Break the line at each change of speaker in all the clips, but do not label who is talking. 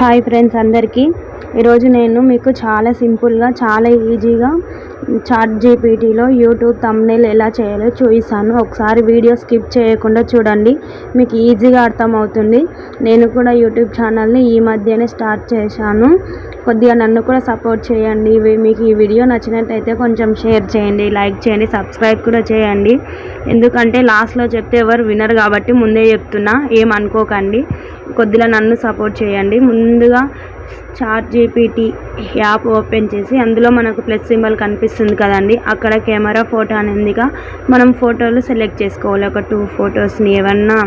Hi friends అందరికీ ఈరోజు నేను మీకు చాలా సింపుల్గా చాలా ఈజీగా చాట్ జీపీటీలో యూట్యూబ్ థంబ్నెయిల్ ఎలా చేయాలో చూపిస్తాను. ఒకసారి వీడియో స్కిప్ చేయకుండా చూడండి, మీకు ఈజీగా అర్థమవుతుంది. నేను కూడా యూట్యూబ్ ఛానల్ని ఈ మధ్యనే స్టార్ట్ చేశాను. కొద్దిగా నన్ను కూడా సపోర్ట్ చేయండి. మీకు ఈ వీడియో నచ్చినట్టయితే కొంచెం షేర్ చేయండి, లైక్ చేయండి, సబ్స్క్రైబ్ కూడా చేయండి. ఎందుకంటే లాస్ట్లో చెప్తే ఎవరు వినరు కాబట్టి ముందే చెప్తున్నా, ఏమనుకోకండి. కొద్దిగా నన్ను సపోర్ట్ చేయండి. ముందుగా చాట్ జీపీటీ యాప్ ఓపెన్ చేసి అందులో మనకు ప్లస్ సింబల్ కనిపిస్తుంది కదండి, అక్కడ కెమెరా ఫోటో అనేదిగా మనం ఫోటోలు సెలెక్ట్ చేసుకోవాలి. ఒక 2 ఫొటోస్ని ఏమన్నా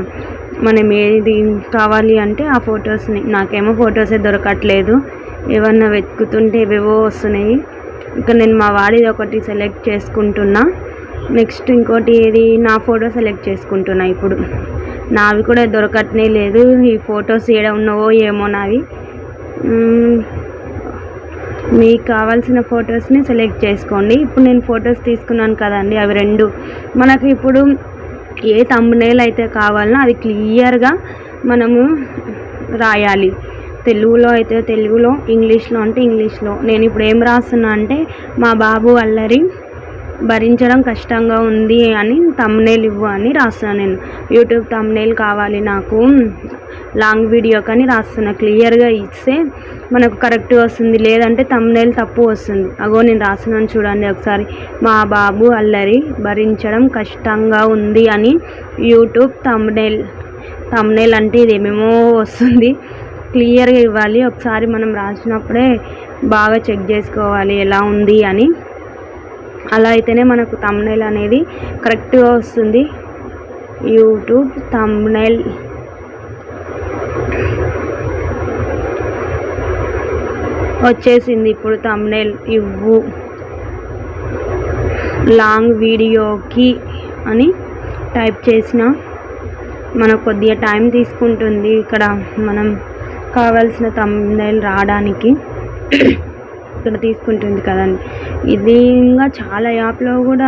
మనం ఏది కావాలి అంటే ఆ ఫొటోస్ని. నాకేమో ఫొటోసే దొరకట్లేదు, ఏమన్నా వెతుకుతుంటే ఏవేవో వస్తున్నాయి. ఇంకా నేను మా వాడిది ఒకటి సెలెక్ట్ చేసుకుంటున్నా. నెక్స్ట్ ఇంకోటి ఏది నా ఫోటో సెలెక్ట్ చేసుకుంటున్నా. ఇప్పుడు నావి కూడా దొరకట్నే లేదు. ఈ ఫొటోస్ ఏడ ఉన్నావో ఏమో నావి. మీకు కావాల్సిన ఫొటోస్ని సెలెక్ట్ చేసుకోండి. ఇప్పుడు నేను ఫొటోస్ తీసుకున్నాను కదండి, అవి 2 మనకు ఇప్పుడు ఏ థంబ్నెయిల్ అయితే కావాలనో అది క్లియర్గా మనము రాయాలి. తెలుగులో అయితే తెలుగులో, ఇంగ్లీష్లో అంటే ఇంగ్లీష్లో. నేను ఇప్పుడు ఏం రాస్తున్నా అంటే మా బాబు అల్లరి భరించడం కష్టంగా ఉంది అని థంబ్నెయిల్ ఇవ్వు అని రాస్తున్నాను. నేను యూట్యూబ్ థంబ్నెయిల్ కావాలి నాకు లాంగ్ వీడియో కానీ రాస్తున్నా. క్లియర్గా ఇస్తే మనకు కరెక్ట్గా వస్తుంది, లేదంటే థంబ్నెయిల్ తప్పు వస్తుంది. అగో నేను రాస్తున్నాను చూడండి ఒకసారి. మా బాబు అల్లరి భరించడం కష్టంగా ఉంది అని యూట్యూబ్ థంబ్నెయిల్ అంటే ఇది ఏమేమో వస్తుంది. క్లియర్గా ఇవ్వాలి. ఒకసారి మనం రాసినప్పుడే బాగా చెక్ చేసుకోవాలి ఎలా ఉంది అని. అలా అయితేనే మనకు థంబ్నెయిల్ అనేది కరెక్ట్గా వస్తుంది. యూట్యూబ్ థంబ్నెయిల్ వచ్చేసింది. ఇప్పుడు థంబ్నెయిల్ ఇవ్వు లాంగ్ వీడియోకి అని టైప్ చేసిన మనకు కొద్దిగా టైం తీసుకుంటుంది ఇక్కడ మనం కావాల్సిన థంబ్నెయిల్ రావడానికి. ఇక్కడ తీసుకుంటుంది కదండి. ఇది ఇంకా చాలా యాప్లో కూడా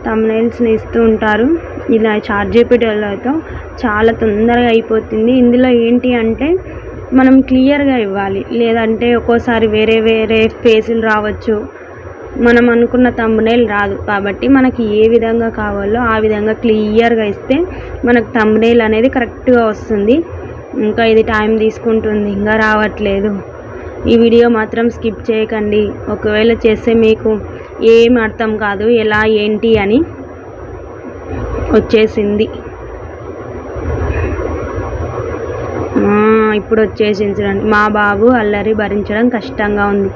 థంబ్నెయిల్స్ని ఇస్తూ ఉంటారు. ఇలా చాట్ జీపీటీలతో చాలా తొందరగా అయిపోతుంది. ఇందులో ఏంటి అంటే మనం క్లియర్గా ఇవ్వాలి, లేదంటే ఒక్కోసారి వేరే వేరే ఫేసులు రావచ్చు, మనం అనుకున్న థంబ్నెయిల్ రాదు. కాబట్టి మనకి ఏ విధంగా కావాలో ఆ విధంగా క్లియర్గా ఇస్తే మనకు థంబ్నెయిల్ అనేది కరెక్ట్గా వస్తుంది. ఇంకా ఇది టైం తీసుకుంటుంది, ఇంకా రావట్లేదు. ఈ వీడియో మాత్రం స్కిప్ చేయకండి. ఒకవేళ చేస్తే మీకు ఏం అర్థం కాదు ఎలా ఏంటి అని. వచ్చేసింది, ఇప్పుడు వచ్చేసింది చూడండి. మా బాబు అల్లరి భరించడం కష్టంగా ఉంది.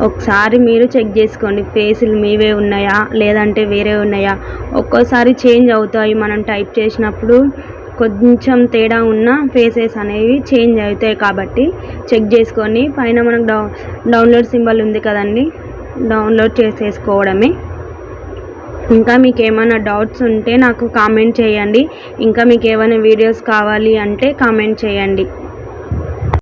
ఒకసారి మీరు చెక్ చేసుకోండి, ఫేసులు మీవే ఉన్నాయా లేదంటే వేరే ఉన్నాయా. ఒక్కోసారి చేంజ్ అవుతాయి, మనం టైప్ చేసినప్పుడు కొంచెం తేడా ఉన్న ఫేసెస్ అనేవి చేంజ్ అవుతాయి. కాబట్టి చెక్ చేసుకొని పైన మనకు డౌన్లోడ్ సింబల్ ఉంది కదండి, డౌన్లోడ్ చేసేసుకోవడమే. ఇంకా మీకు ఏమైనా డౌట్స్ ఉంటే నాకు కామెంట్ చేయండి. ఇంకా మీకు ఏమైనా వీడియోస్ కావాలి అంటే కామెంట్ చేయండి.